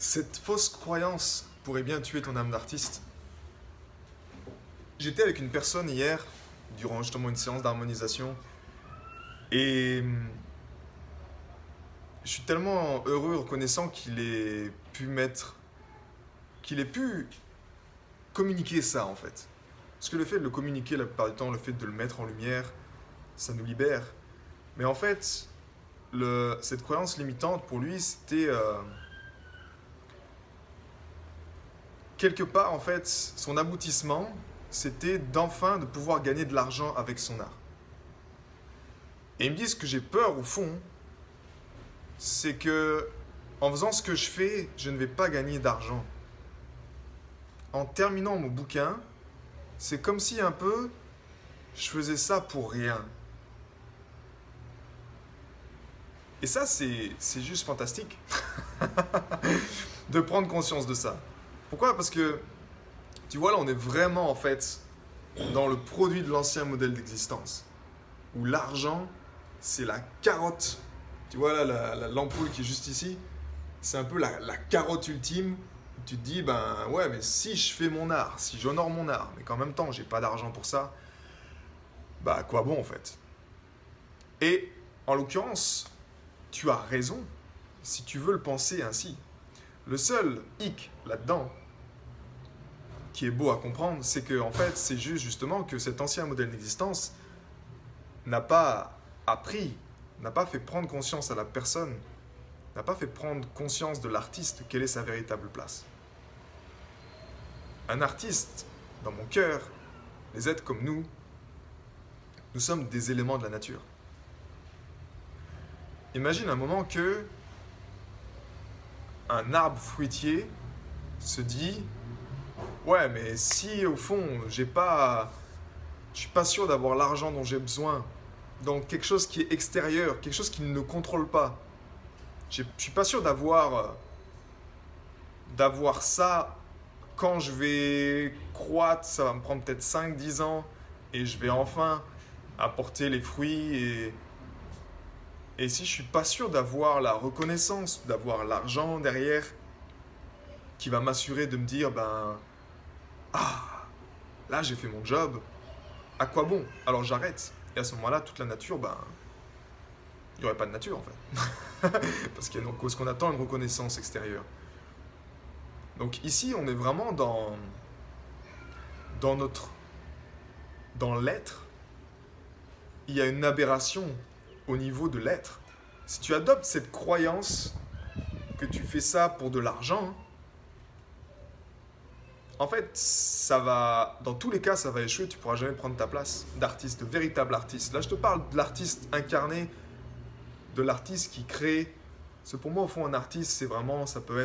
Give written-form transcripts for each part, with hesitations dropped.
Cette fausse croyance pourrait bien tuer ton âme d'artiste. J'étais avec une personne hier, durant justement une séance d'harmonisation, et je suis tellement heureux, reconnaissant qu'il ait pu communiquer ça en fait. Parce que le fait de le communiquer la plupart du temps, le fait de le mettre en lumière, ça nous libère. Mais en fait, cette croyance limitante pour lui, c'était quelque part en fait, son aboutissement, c'était d'enfin de pouvoir gagner de l'argent avec son art. Et il me dit ce que j'ai peur au fond, c'est que en faisant ce que je fais, je ne vais pas gagner d'argent. En terminant mon bouquin, c'est comme si un peu je faisais ça pour rien. Et ça, c'est juste fantastique de prendre conscience de ça. Pourquoi? Parce que, tu vois, là, on est vraiment, en fait, dans le produit de l'ancien modèle d'existence, où l'argent, c'est la carotte. Tu vois, là, l'ampoule qui est juste ici, c'est un peu la carotte ultime. Tu te dis, ben ouais, mais si je fais mon art, si j'honore mon art, mais qu'en même temps, j'ai pas d'argent pour ça, bah à quoi bon, en fait? Et, en l'occurrence, tu as raison, si tu veux le penser ainsi. Le seul hic là-dedans, qui est beau à comprendre, c'est que en fait, c'est juste justement que cet ancien modèle d'existence n'a pas appris, n'a pas fait prendre conscience à la personne, n'a pas fait prendre conscience de l'artiste, quelle est sa véritable place. Un artiste, dans mon cœur, les êtres comme nous sommes des éléments de la nature. Imagine un moment que un arbre fruitier se dit ouais, mais si au fond je suis pas sûr d'avoir l'argent dont j'ai besoin, donc quelque chose qui est extérieur, quelque chose qui ne nous contrôle pas, je suis pas sûr d'avoir ça quand je vais croître, ça va me prendre peut-être 5-10 ans et je vais enfin apporter les fruits et si je suis pas sûr d'avoir la reconnaissance, d'avoir l'argent derrière qui va m'assurer de me dire là j'ai fait mon job, à quoi bon? Alors j'arrête. Et à ce moment-là, toute la nature, il n'y aurait pas de nature en fait. Parce qu'on attend une reconnaissance extérieure. Donc ici, on est vraiment dans l'être. Il y a une aberration au niveau de l'être. Si tu adoptes cette croyance que tu fais ça pour de l'argent, en fait, dans tous les cas, ça va échouer. Tu ne pourras jamais prendre ta place d'artiste, de véritable artiste. Là, je te parle de l'artiste incarné, de l'artiste qui crée. Pour moi, au fond, un artiste, c'est vraiment, tu peux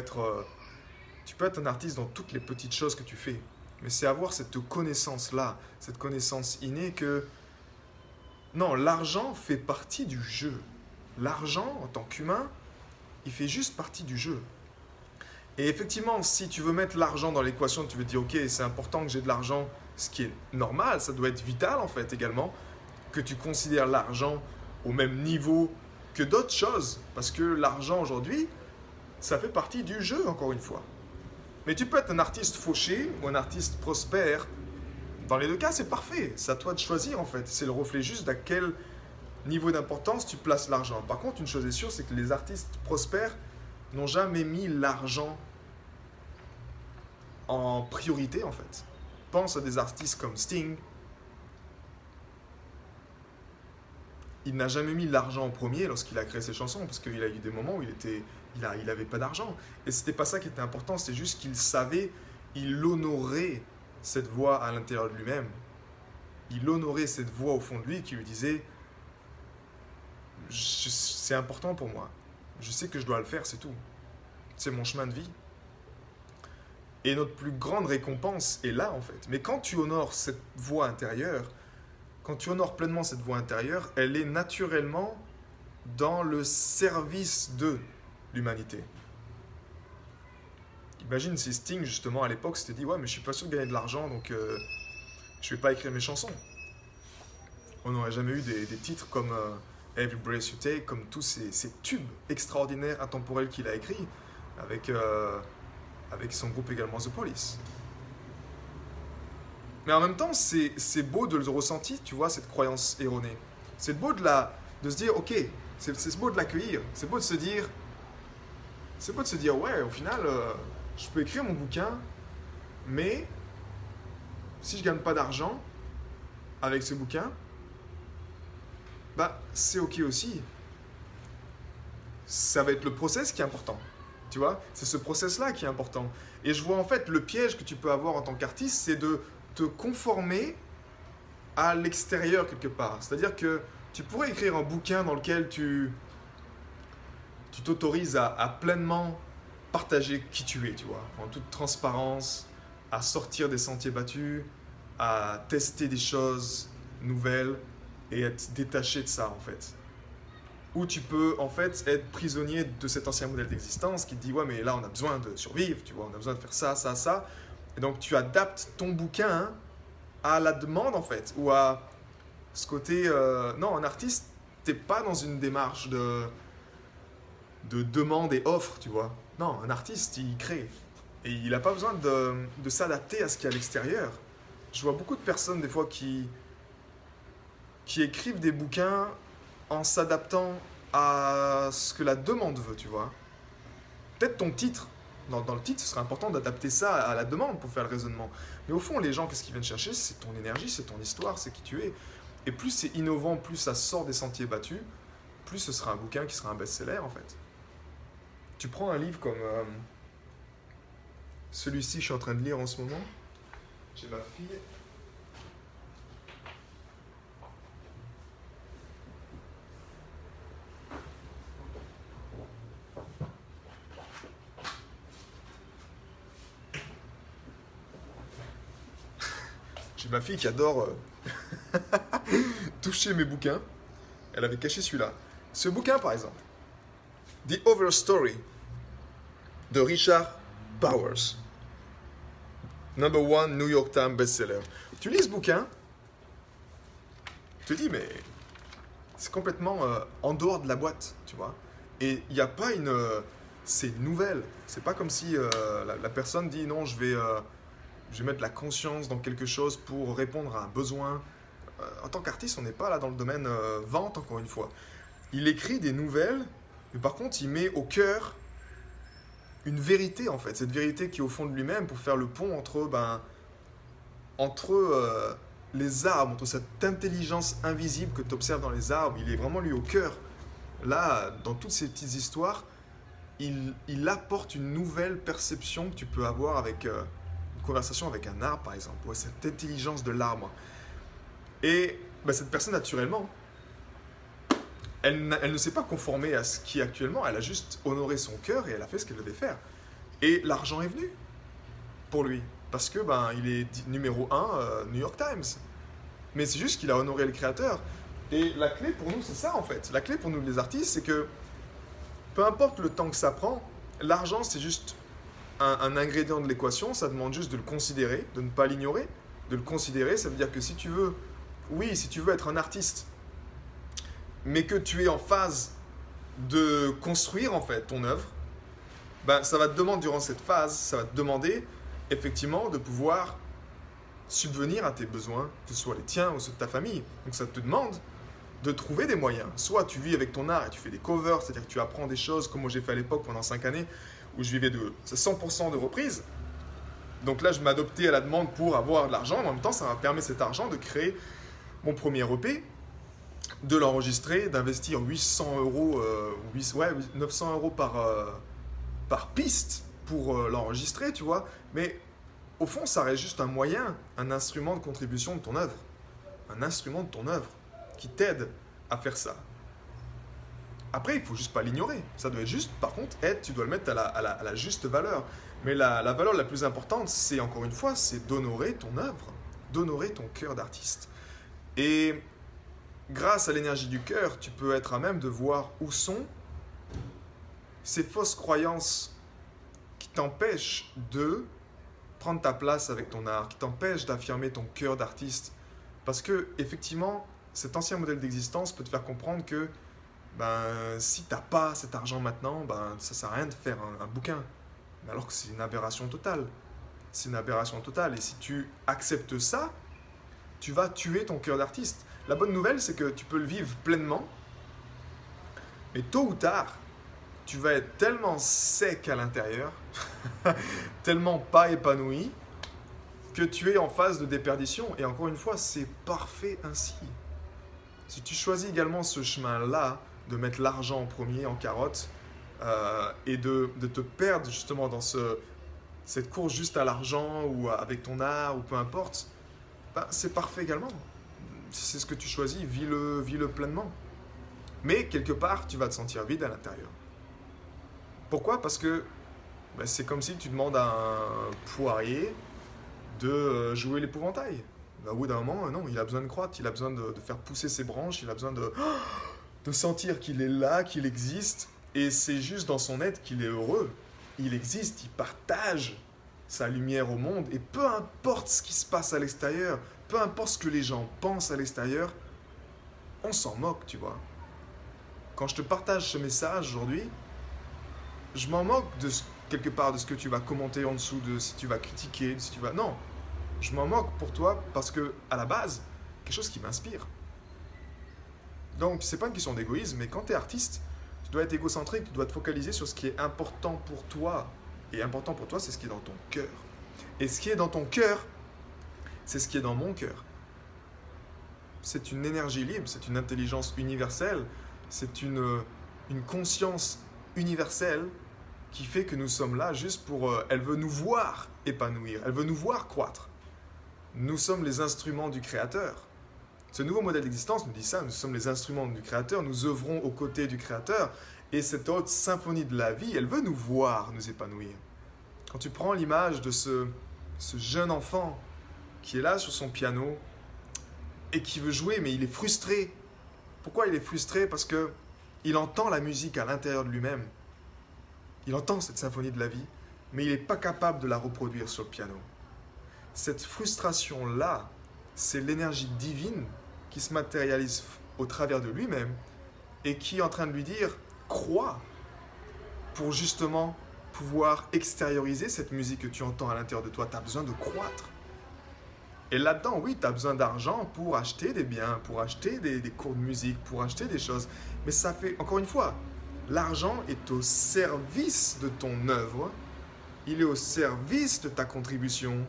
être un artiste dans toutes les petites choses que tu fais. Mais c'est avoir cette connaissance-là, cette connaissance innée que, non, l'argent fait partie du jeu. L'argent, en tant qu'humain, il fait juste partie du jeu. Et effectivement, si tu veux mettre l'argent dans l'équation, tu veux dire, ok, c'est important que j'ai de l'argent, ce qui est normal, ça doit être vital en fait également, que tu considères l'argent au même niveau que d'autres choses. Parce que l'argent aujourd'hui, ça fait partie du jeu, encore une fois. Mais tu peux être un artiste fauché ou un artiste prospère. Dans les deux cas, c'est parfait. C'est à toi de choisir en fait. C'est le reflet juste d'à quel niveau d'importance tu places l'argent. Par contre, une chose est sûre, c'est que les artistes prospères n'ont jamais mis l'argent en priorité en fait. Pense à des artistes comme Sting. Il n'a jamais mis l'argent en premier lorsqu'il a créé ses chansons parce qu'il a eu des moments où il avait pas d'argent. Et c'était pas ça qui était important, c'est juste qu'il savait, il honorait cette voix à l'intérieur de lui-même. Il honorait cette voix au fond de lui qui lui disait c'est important pour moi. Je sais que je dois le faire, c'est tout. C'est mon chemin de vie. Et notre plus grande récompense est là, en fait. Mais quand tu honores cette voix intérieure, quand tu honores pleinement cette voix intérieure, elle est naturellement dans le service de l'humanité. Imagine si Sting, justement, à l'époque, s'était dit « Ouais, mais je suis pas sûr de gagner de l'argent, donc je vais pas écrire mes chansons. » On n'aurait jamais eu des titres comme Every Breath You Take, comme tous ces tubes extraordinaires, intemporels qu'il a écrits, avec avec son groupe également The Police. Mais en même temps, c'est beau de le ressentir, tu vois, cette croyance erronée. C'est beau de se dire, ok, c'est beau de l'accueillir. C'est beau de se dire, ouais, au final, je peux écrire mon bouquin, mais si je gagne pas d'argent avec ce bouquin, bah c'est ok aussi. Ça va être le process qui est important. Tu vois, c'est ce process-là qui est important. Et je vois en fait le piège que tu peux avoir en tant qu'artiste, c'est de te conformer à l'extérieur quelque part. C'est-à-dire que tu pourrais écrire un bouquin dans lequel tu t'autorises à pleinement partager qui tu es, tu vois, en toute transparence, à sortir des sentiers battus, à tester des choses nouvelles et être détaché de ça en fait. Ou tu peux en fait être prisonnier de cet ancien modèle d'existence qui te dit ouais mais là on a besoin de survivre, tu vois, on a besoin de faire ça, ça, ça. Et donc tu adaptes ton bouquin à la demande en fait, ou à ce côté... non, un artiste, t'es pas dans une démarche de demande et offre, tu vois. Non, un artiste, il crée. Et il n'a pas besoin de s'adapter à ce qu'il y a à l'extérieur. Je vois beaucoup de personnes des fois qui écrivent des bouquins en s'adaptant à ce que la demande veut, tu vois. Peut-être ton titre, dans le titre, ce serait important d'adapter ça à la demande pour faire le raisonnement. Mais au fond, les gens, qu'est-ce qu'ils viennent chercher? C'est ton énergie, c'est ton histoire, c'est qui tu es. Et plus c'est innovant, plus ça sort des sentiers battus, plus ce sera un bouquin qui sera un best-seller en fait. Tu prends un livre comme celui-ci que je suis en train de lire en ce moment. J'ai ma fille. J'ai ma fille qui adore toucher mes bouquins. Elle avait caché celui-là. Ce bouquin, par exemple, The Overstory de Richard Bowers, #1 New York Times bestseller. Tu lis ce bouquin, tu te dis, mais c'est complètement en dehors de la boîte, tu vois. Et il n'y a pas une. C'est une nouvelle. C'est pas comme si la personne dit non, je vais mettre de la conscience dans quelque chose pour répondre à un besoin. En tant qu'artiste, on n'est pas là dans le domaine vente, encore une fois. Il écrit des nouvelles, mais par contre, il met au cœur une vérité, en fait. Cette vérité qui est au fond de lui-même pour faire le pont entre les arbres, entre cette intelligence invisible que tu observes dans les arbres. Il est vraiment, lui, au cœur. Là, dans toutes ces petites histoires, il apporte une nouvelle perception que tu peux avoir avec une conversation avec un arbre, par exemple. Ouais, cette intelligence de l'arbre. Et cette personne, naturellement, elle ne s'est pas conformée à ce qui est actuellement. Elle a juste honoré son cœur et elle a fait ce qu'elle devait faire. Et l'argent est venu pour lui. Parce que il est numéro 1 New York Times. Mais c'est juste qu'il a honoré le créateur. Et la clé pour nous, c'est ça en fait. La clé pour nous les artistes, c'est que peu importe le temps que ça prend, l'argent c'est juste un ingrédient de l'équation. Ça demande juste de le considérer, de ne pas l'ignorer. De le considérer, ça veut dire que si tu veux être un artiste, mais que tu es en phase de construire en fait ton œuvre, ça va te demander durant cette phase, ça va te demander effectivement de pouvoir subvenir à tes besoins, que ce soit les tiens ou ceux de ta famille. Donc ça te demande de trouver des moyens. Soit tu vis avec ton art et tu fais des covers, c'est-à-dire que tu apprends des choses comme moi j'ai fait à l'époque pendant 5 années, où je vivais de 100% de reprises. Donc là je m'adoptais à la demande pour avoir de l'argent, en même temps ça m'a permis cet argent de créer mon premier EP, de l'enregistrer, d'investir 800 euros, 900 euros par piste pour l'enregistrer, tu vois. Mais au fond, ça reste juste un moyen, un instrument de contribution de ton œuvre. Un instrument de ton œuvre qui t'aide à faire ça. Après, il ne faut juste pas l'ignorer. Ça doit être juste, par contre, tu dois le mettre à la juste valeur. Mais la valeur la plus importante, c'est encore une fois, c'est d'honorer ton œuvre, d'honorer ton cœur d'artiste. Et grâce à l'énergie du cœur, tu peux être à même de voir où sont ces fausses croyances qui t'empêchent de prendre ta place avec ton art, qui t'empêchent d'affirmer ton cœur d'artiste. Parce que, effectivement, cet ancien modèle d'existence peut te faire comprendre que si tu n'as pas cet argent maintenant, ça ne sert à rien de faire un bouquin. Mais alors que c'est une aberration totale. C'est une aberration totale. Et si tu acceptes ça, tu vas tuer ton cœur d'artiste. La bonne nouvelle, c'est que tu peux le vivre pleinement, mais tôt ou tard, tu vas être tellement sec à l'intérieur, tellement pas épanoui, que tu es en phase de déperdition. Et encore une fois, c'est parfait ainsi. Si tu choisis également ce chemin-là, de mettre l'argent en premier, en carotte, et de te perdre justement dans cette course juste à l'argent ou avec ton art ou peu importe, ben, c'est parfait également. Si c'est ce que tu choisis, vis-le pleinement. Mais quelque part, tu vas te sentir vide à l'intérieur. Pourquoi? Parce que ben, c'est comme si tu demandes à un poirier de jouer l'épouvantail. Ben, au bout d'un moment, non, il a besoin de croître, il a besoin de faire pousser ses branches, il a besoin de sentir qu'il est là, qu'il existe. Et c'est juste dans son être qu'il est heureux. Il existe, il partage sa lumière au monde. Et peu importe ce qui se passe à l'extérieur, peu importe ce que les gens pensent à l'extérieur, on s'en moque, tu vois. Quand je te partage ce message aujourd'hui, je m'en moque quelque part de ce que tu vas commenter en dessous, de si tu vas critiquer, de si tu vas... Non, je m'en moque pour toi parce que, à la base, quelque chose qui m'inspire. Donc, c'est pas une question d'égoïsme, mais quand tu es artiste, tu dois être égocentrique, tu dois te focaliser sur ce qui est important pour toi. Et important pour toi, c'est ce qui est dans ton cœur. Et ce qui est dans ton cœur, c'est ce qui est dans mon cœur. C'est une énergie libre, c'est une intelligence universelle, c'est une conscience universelle qui fait que nous sommes là juste pour... elle veut nous voir épanouir, elle veut nous voir croître. Nous sommes les instruments du Créateur. Ce nouveau modèle d'existence nous dit ça, nous sommes les instruments du Créateur, nous œuvrons aux côtés du Créateur, et cette haute symphonie de la vie, elle veut nous voir nous épanouir. Quand tu prends l'image de ce jeune enfant qui est là sur son piano et qui veut jouer, mais il est frustré. Pourquoi il est frustré? Parce qu'il entend la musique à l'intérieur de lui-même. Il entend cette symphonie de la vie, mais il n'est pas capable de la reproduire sur le piano. Cette frustration-là, c'est l'énergie divine qui se matérialise au travers de lui-même et qui est en train de lui dire « crois » pour justement pouvoir extérioriser cette musique que tu entends à l'intérieur de toi. Tu as besoin de croître. Et là-dedans, oui, tu as besoin d'argent pour acheter des biens, pour acheter des cours de musique, pour acheter des choses. Mais ça fait, encore une fois, l'argent est au service de ton œuvre, il est au service de ta contribution,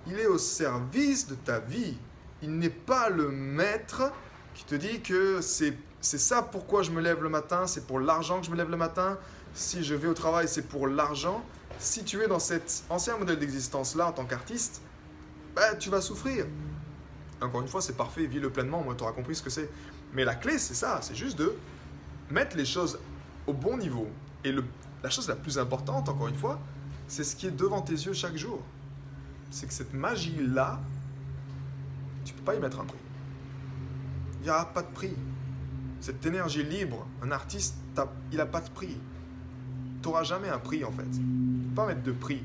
il est au service de ta vie. Il n'est pas le maître qui te dit que c'est ça pourquoi je me lève le matin, c'est pour l'argent que je me lève le matin. Si je vais au travail, c'est pour l'argent. Si tu es dans cet ancien modèle d'existence-là en tant qu'artiste, ben, tu vas souffrir. Encore une fois, c'est parfait, vis-le pleinement, moi tu auras compris ce que c'est. Mais la clé, c'est ça, c'est juste de mettre les choses au bon niveau. Et la chose la plus importante, encore une fois, c'est ce qui est devant tes yeux chaque jour. C'est que cette magie-là, tu ne peux pas y mettre un prix. Il n'y aura pas de prix. Cette énergie libre, un artiste, il n'a pas de prix. Tu n'auras jamais un prix en fait. Tu ne peux pas mettre de prix.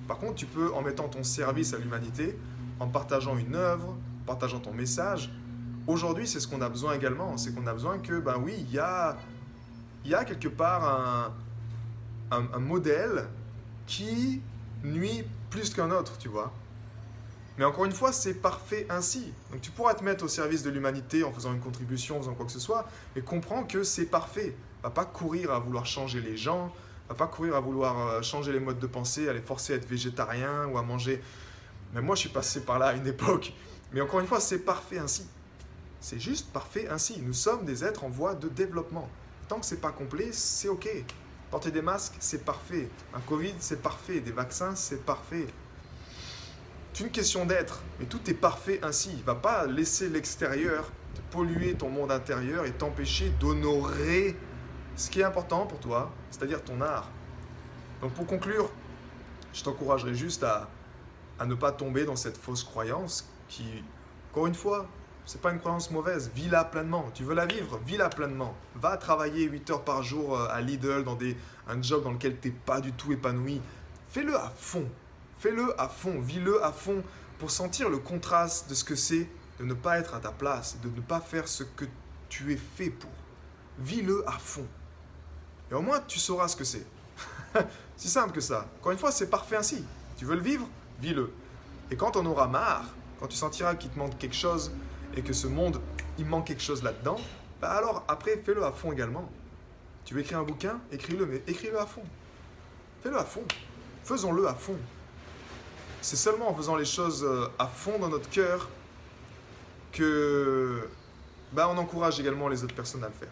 Par contre, tu peux, en mettant ton service à l'humanité, en partageant une œuvre, en partageant ton message. Aujourd'hui, c'est ce qu'on a besoin également. C'est qu'on a besoin que, ben oui, il y a quelque part un modèle qui nuit plus qu'un autre, tu vois. Mais encore une fois, c'est parfait ainsi. Donc tu pourras te mettre au service de l'humanité en faisant une contribution, en faisant quoi que ce soit, mais comprends que c'est parfait. Va pas courir à vouloir changer les gens, va pas courir à vouloir changer les modes de pensée, à les forcer à être végétarien ou à manger. Mais moi, je suis passé par là à une époque. Mais encore une fois, c'est parfait ainsi. C'est juste parfait ainsi. Nous sommes des êtres en voie de développement. Tant que c'est pas complet, c'est ok. Porter des masques, c'est parfait. Un Covid, c'est parfait. Des vaccins, c'est parfait. C'est une question d'être, mais tout est parfait ainsi. Il ne va pas laisser l'extérieur te polluer ton monde intérieur et t'empêcher d'honorer ce qui est important pour toi, c'est-à-dire ton art. Donc pour conclure, je t'encouragerai juste à ne pas tomber dans cette fausse croyance qui, encore une fois, ce n'est pas une croyance mauvaise. Vis-la pleinement. Tu veux la vivre? Vis-la pleinement. Va travailler 8 heures par jour à Lidl, dans un job dans lequel tu n'es pas du tout épanoui. Fais-le à fond. Fais-le à fond, vis-le à fond pour sentir le contraste de ce que c'est de ne pas être à ta place, de ne pas faire ce que tu es fait pour. Vis-le à fond. Et au moins, tu sauras ce que c'est. Si simple que ça. Encore une fois, c'est parfait ainsi. Tu veux le vivre? Vis-le. Et quand on aura marre, quand tu sentiras qu'il te manque quelque chose et que ce monde, il manque quelque chose là-dedans, bah alors après, fais-le à fond également. Tu veux écrire un bouquin? Écris-le, mais écris-le à fond. Fais-le à fond. Faisons-le à fond. C'est seulement en faisant les choses à fond dans notre cœur que bah, on encourage également les autres personnes à le faire.